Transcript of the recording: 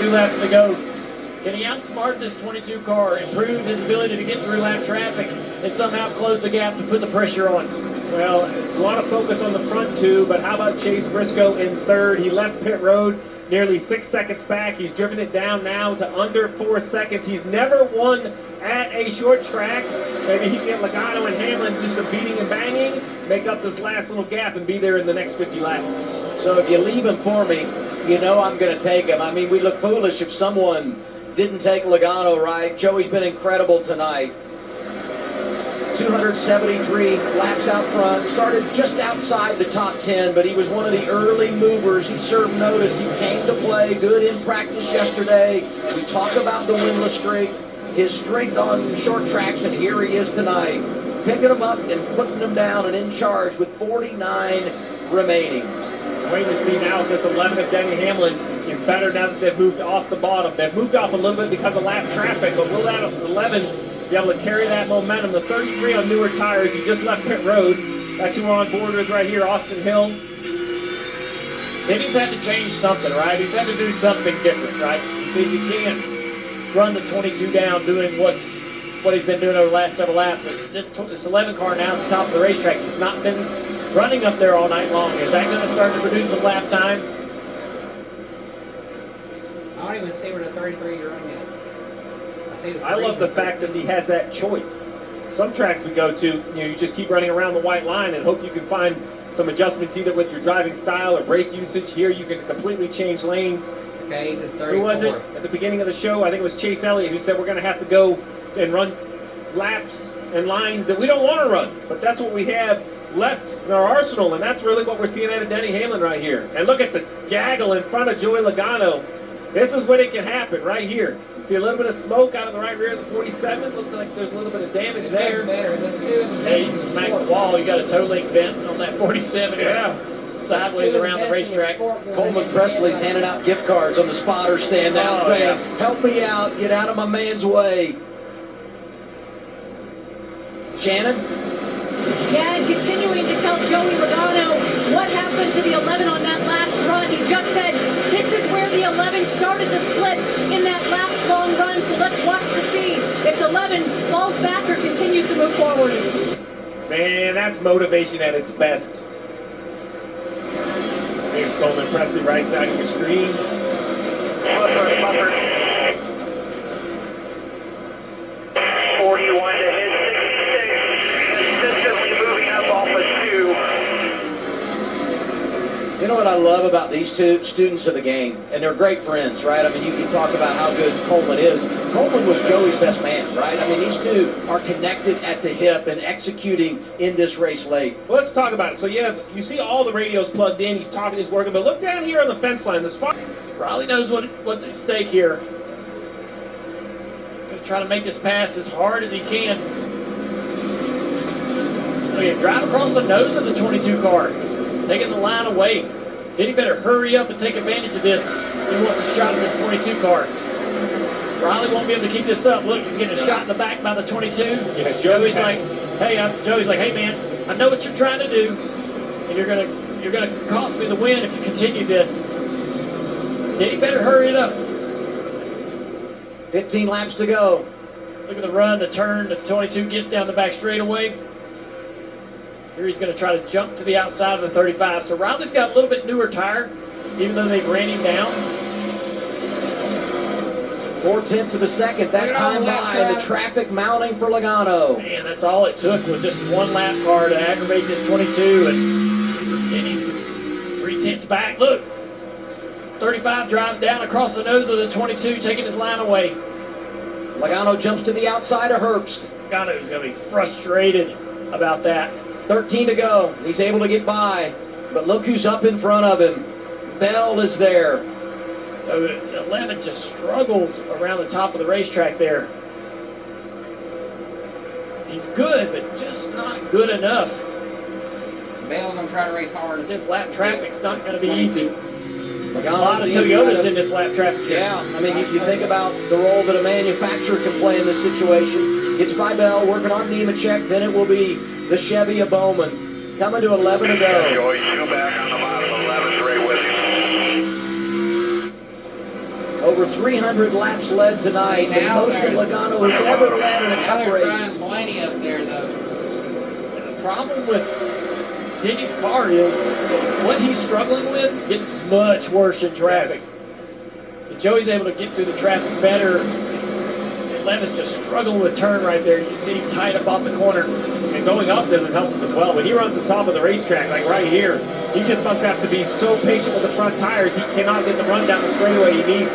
22 laps to go. Can he outsmart this 22 car, improve his ability to get through lap traffic, and somehow close the gap and put the pressure on? Well, a lot of focus on the front two, but how about Chase Briscoe in third? He left pit road nearly 6 seconds back. He's driven it down now to under 4 seconds. He's never won at a short track. Maybe he can get Logano and Hamlin do some beating and banging, make up this last little gap, and be there in the next 50 laps. So if you leave him for me, you know I'm going to take him. I mean, we look foolish if someone didn't take Logano, right? Joey's been incredible tonight. 273 laps out front, started just outside the top 10, but he was one of the early movers. He served notice. He came to play good in practice yesterday. We talk about the winless streak, his strength on short tracks, and here he is tonight, picking him up and putting him down and in charge with 49 remaining. Waiting to see now if this 11 of Denny Hamlin is better now that they've moved off the bottom. They've moved off a little bit because of lap traffic, but will that 11 be able to carry that momentum? The 33 on newer tires, he just left pit road. That's who we're on board with right here, Austin Hill. Then he's had to change something, right? He's had to do something different, right? He sees he can't run the 22 down doing what he's been doing over the last several laps. This 11 car now at the top of the racetrack. He's not been running up there all night long. Is that going to start to produce some lap time? I don't even see where the 33 is running at. I love the fact that he has that choice. Some tracks we go to, you just keep running around the white line and hope you can find some adjustments either with your driving style or brake usage. Here you can completely change lanes. Okay, he's at 34. Who was it at the beginning of the show? I think it was Chase Elliott who said we're going to have to go and run laps and lines that we don't want to run. But that's what we have left in our arsenal, and that's really what we're seeing out of Denny Hamlin right here. And look at the gaggle in front of Joey Logano. This is when it can happen right here. See a little bit of smoke out of the right rear of the 47. Looks like there's a little bit of damage there. Yeah, he smacked the wall. You got a toe link bent on that 47. Yeah. Sideways around the racetrack. Coleman Presley's handing out gift cards on the spotter stand now, saying, help me out, get out of my man's way. Shannon? Yeah, and continuing to tell Joey Logano what happened to the 11 on that last run. He just said, this is where the 11 started to slip in that last long run, so let's watch to see if the 11 falls back or continues to move forward. Man, that's motivation at its best. Here's Coleman Presley right side of your screen. Buffer. 41 to hit 66. Consistently moving up off of 2. You know what I love about these two students of the game, and they're great friends, right? I mean, you talk about how good Coleman is. Coleman was Joey's best man, right? I mean, these two are connected at the hip and executing in this race late. Well, let's talk about it. So you see all the radios plugged in. He's talking, he's working, but look down here on the fence line. The spot probably knows what's at stake here. He's going to try to make this pass as hard as he can. So you drive across the nose of the 22 car, taking the line away. Then he better hurry up and take advantage of this. He wants a shot at this 22 car. Riley won't be able to keep this up. Look, he's getting a shot in the back by the 22. Yeah, Joey's like, hey man, I know what you're trying to do, and you're gonna cost me the win if you continue this. Then he better hurry it up. 15 laps to go. Look at the run, the turn, the 22 gets down the back straightaway. Here he's going to try to jump to the outside of the 35. So Riley's got a little bit newer tire, even though they've ran him down. 0.4 of a second that time by, and the traffic mounting for Logano. Man, that's all it took was just one lap car to aggravate this 22, and he's 0.3 back. Look, 35 drives down across the nose of the 22, taking his line away. Logano jumps to the outside of Herbst. Logano's going to be frustrated about that. 13 to go. He's able to get by, but look who's up in front of him. Bell is there. 11 just struggles around the top of the racetrack there. He's good, but just not good enough. Bell's going to try to race hard. This lap traffic's not going to be easy. A lot of Toyotas in this lap traffic here. Yeah, I mean, you think about the role that a manufacturer can play in this situation. It's by Bell, working on Nemechek, then it will be the Chevy of Bowman. Coming to 11 to go. Joey, 2 back on the bottom, 11's right with you. Over 300 laps led tonight. See, The now most that there's- Logano has ever led in a Now cup they're race. running plenty up there, though. The problem with Denny's car is what he's struggling with gets much worse in traffic. Yes. And Joey's able to get through the traffic better. Levin's just struggling with turn right there. You see him tied up off the corner. And going up doesn't help him as well. When he runs the top of the racetrack, like right here, he just must have to be so patient with the front tires. He cannot get the run down the straightaway he needs.